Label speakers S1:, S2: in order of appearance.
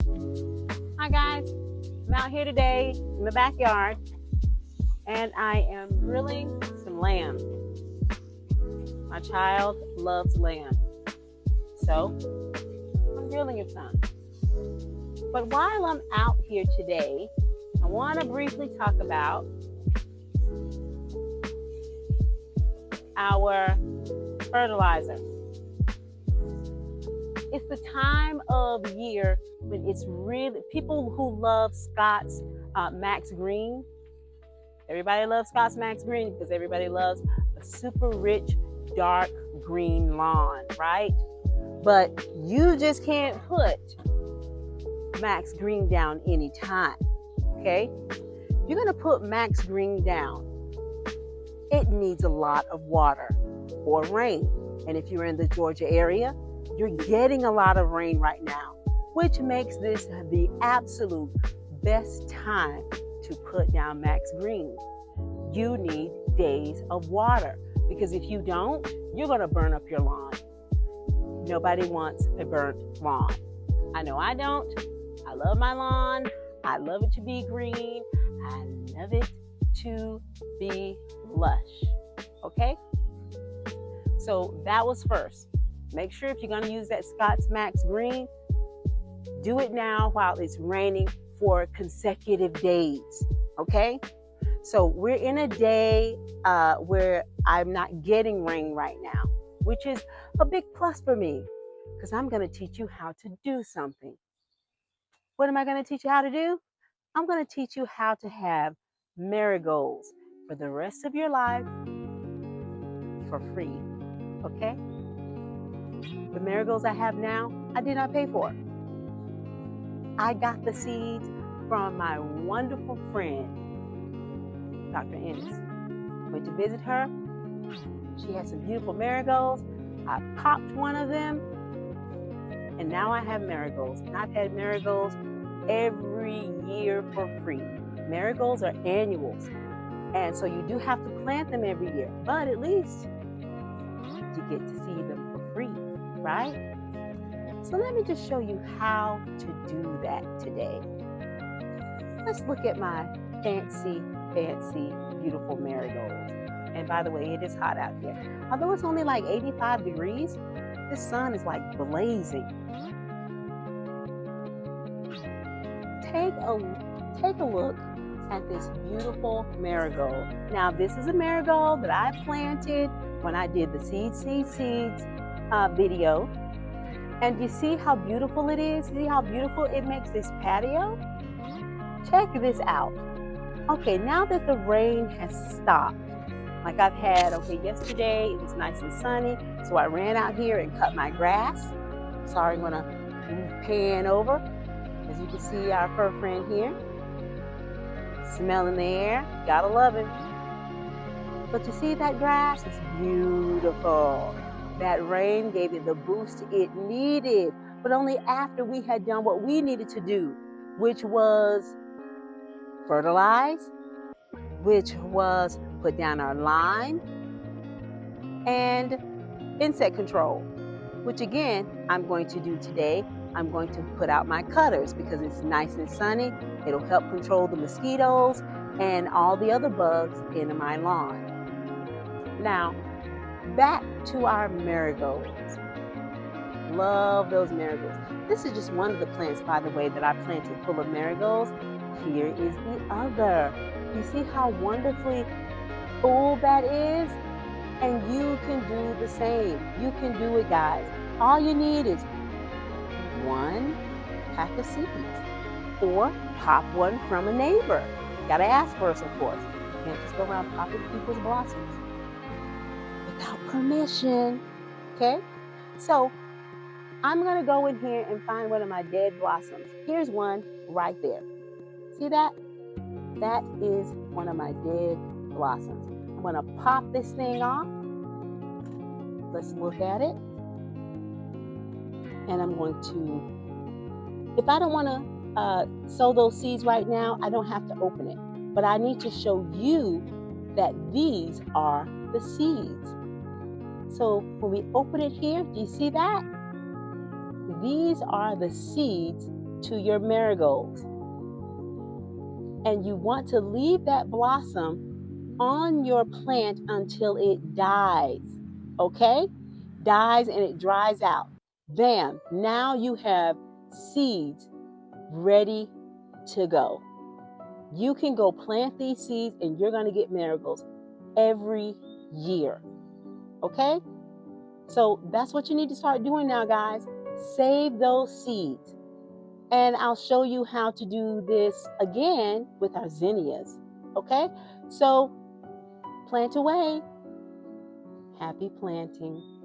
S1: Hi guys, I'm out here today in the backyard and I am grilling some lamb. My child loves lamb, so I'm grilling it some. But while I'm out here today, I want to briefly talk about our fertilizer. It's the time of year when it's really people who love Scott's Max Green. Everybody loves Scott's Max Green because everybody loves a super rich, dark green lawn, right? But you just can't put Max Green down anytime, okay? If you're gonna put Max Green down, it needs a lot of water or rain. And if you're in the Georgia area, you're getting a lot of rain right now, which makes this the absolute best time to put down Max Green. You need days of water because if you don't, you're going to burn up your lawn. Nobody wants a burnt lawn. I know I don't. I love my lawn. I love it to be green. I love it to be lush. Okay? So that was first. Make sure if you're going to use that Scott's Max Green, do it now while it's raining for consecutive days, okay? So we're in a day where I'm not getting rain right now, which is a big plus for me because I'm going to teach you how to do something. What am I going to teach you how to do? I'm going to teach you how to have marigolds for the rest of your life for free, okay? The marigolds I have now, I did not pay for. I got the seeds from my wonderful friend, Dr. Ennis. Went to visit her. She had some beautiful marigolds. I popped one of them, and now I have marigolds. And I've had marigolds every year for free. Marigolds are annuals, and so you do have to plant them every year, but at least you get to see them for free, right? So let me just show you how to do that today. Let's look at my fancy, beautiful marigolds. And by the way, it is hot out here. Although it's only like 85 degrees, the sun is like blazing. Take a look at this beautiful marigold. Now, this is a marigold that I planted when I did the Seeds video. And you see how beautiful it is? See how beautiful it makes this patio? Check this out. Okay, now that the rain has stopped, like I've had, yesterday it was nice and sunny, so I ran out here and cut my grass. Sorry, I'm gonna pan over. As you can see, our fur friend here, smelling the air, gotta love it. But you see that grass? It's beautiful. That rain gave it the boost it needed, but only after we had done what we needed to do, which was fertilize, which was put down our lime, and insect control, which again, I'm going to do today. I'm going to put out my cutters because it's nice and sunny. It'll help control the mosquitoes and all the other bugs in my lawn. Now, back to our marigolds. Love those marigolds. This is just one of the plants, by the way, that I planted full of marigolds. Here is the other. You see how wonderfully full that is? And you can do the same. You can do it, guys. All you need is one pack of seeds or pop one from a neighbor. Gotta ask first, of course. You can't just go around popping people's blossoms without permission, okay? So I'm gonna go in here and find one of my dead blossoms. Here's one right there. See that? That is one of my dead blossoms. I'm gonna pop this thing off. Let's look at it. And I'm going to, if I don't wanna sow those seeds right now, I don't have to open it. But I need to show you that these are the seeds. So when we open it here, do you see that? These are the seeds to your marigolds. And you want to leave that blossom on your plant until it dies. Okay? Dies and it dries out. Bam! Now you have seeds ready to go. You can go plant these seeds and you're going to get marigolds every year. Okay? So that's what you need to start doing now, guys. Save those seeds. And I'll show you how to do this again with our zinnias. Okay? So plant away. Happy planting.